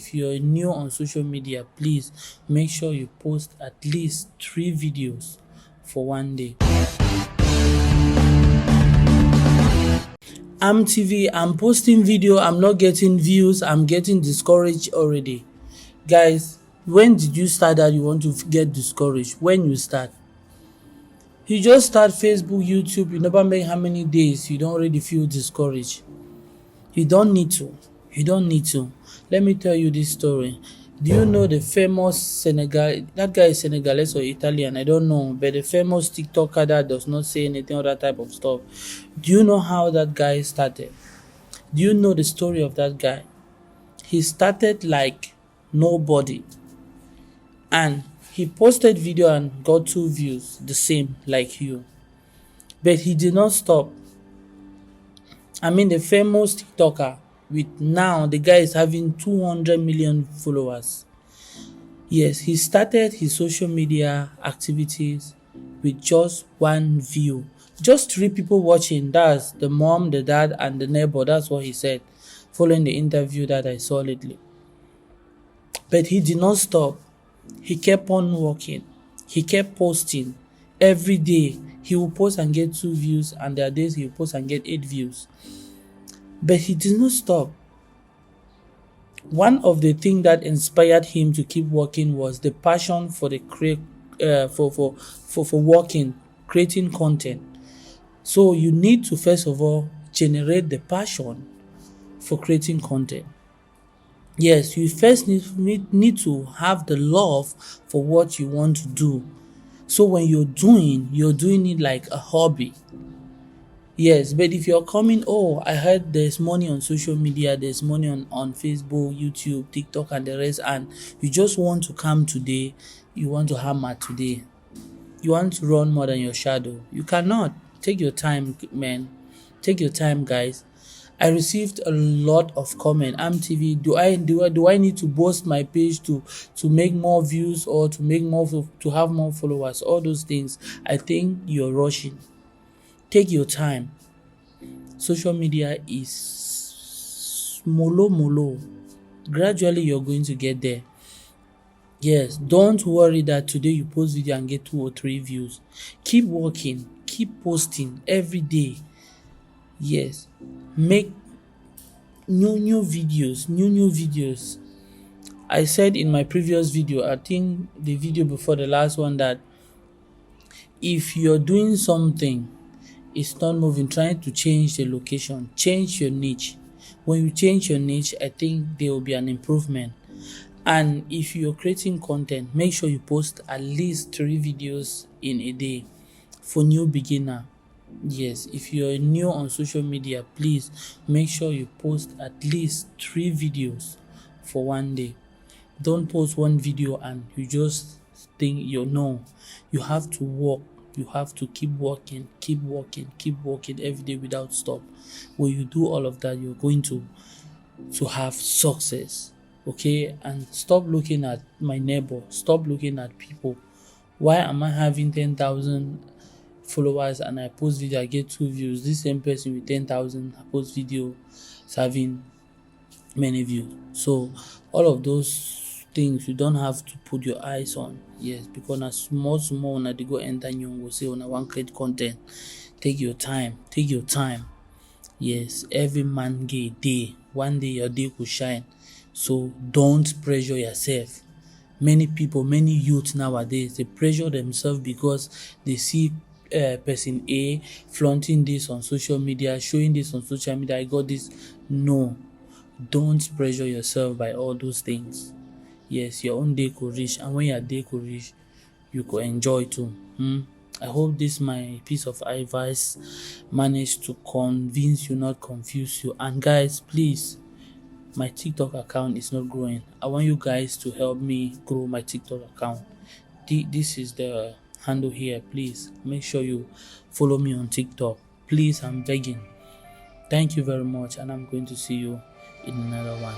if you're new on social media, please make sure you post at least 3 videos for one day. AmTV, I'm posting video, I'm not getting views, I'm getting discouraged already. Guys, when did you start that you want to get discouraged? When you start? You just start Facebook, YouTube, you never make how many days, you don't already feel discouraged. You don't need to. You don't need to. Let me tell you this story. Do you know the famous Senegal? That guy is Senegalese or Italian, I don't know. But the famous TikToker that does not say anything or that type of stuff. Do you know how that guy started? Do you know the story of that guy? He started like nobody. And he posted video and got 2 views, the same like you. But he did not stop. I mean, the famous TikToker, with now the guy is having 200 million followers. Yes, he started his social media activities with just 1 view. Just 3 people watching. That's the mom, the dad, and the neighbor. That's what he said following the interview that I saw lately. But he did not stop. He kept on working. He kept posting. Every day he will post and get 2 views, and there are days he will post and get 8 views. But he did not stop. One of the things that inspired him to keep working was the passion for the for working, creating content. So you need to first of all generate the passion for creating content. Yes, you first need to have the love for what you want to do. So when you're doing it like a hobby. Yes, but if you're coming, oh, I heard there's money on social media, there's money on Facebook, YouTube, TikTok, and the rest, and you just want to come today, you want to hammer today, you want to run more than your shadow. You cannot. Take your time, man. Take your time, guys. I received a lot of comment. AmTV, do I need to boost my page to make more views or to have more followers? All those things. I think you're rushing. Take your time. Social media is molo. Gradually you're going to get there. Yes, don't worry that today you post video and get 2 or 3 views. Keep working, keep posting every day. Yes, make new videos. I said in my previous video, I think the video before the last one, that if you're doing something, it's not moving, trying to change the location, change your niche. When you change your niche, I think there will be an improvement. And if you're creating content, make sure you post at least 3 videos in a day for new beginner. Yes, if you're new on social media, please make sure you post at least 3 videos for one day. Don't post 1 video and you just think you have to work. You have to keep working every day without stop. When you do all of that, you're going to have success. Okay? And stop looking at my neighbor. Stop looking at people. Why am I having 10,000 followers and I post video, I get 2 views? This same person with 10,000 post video is having many views. So all of those things you don't have to put your eyes on. Yes, because na small una dey go enter nyongo say una wan create content. Take your time. Yes, every man get a day. One day your day could shine. So don't pressure yourself. Many people, many youth nowadays, they pressure themselves because they see person A flaunting this on social media, showing this on social media, I got this. No, don't pressure yourself by all those things. Yes, your own day could reach, and when your day could reach, you could enjoy too. I hope this my piece of advice managed to convince you, not confuse you. And guys, please, my TikTok account is not growing. I want you guys to help me grow my TikTok account. This is the handle here. Please make sure you follow me on TikTok. Please, I'm begging. Thank you very much, and I'm going to see you in another one.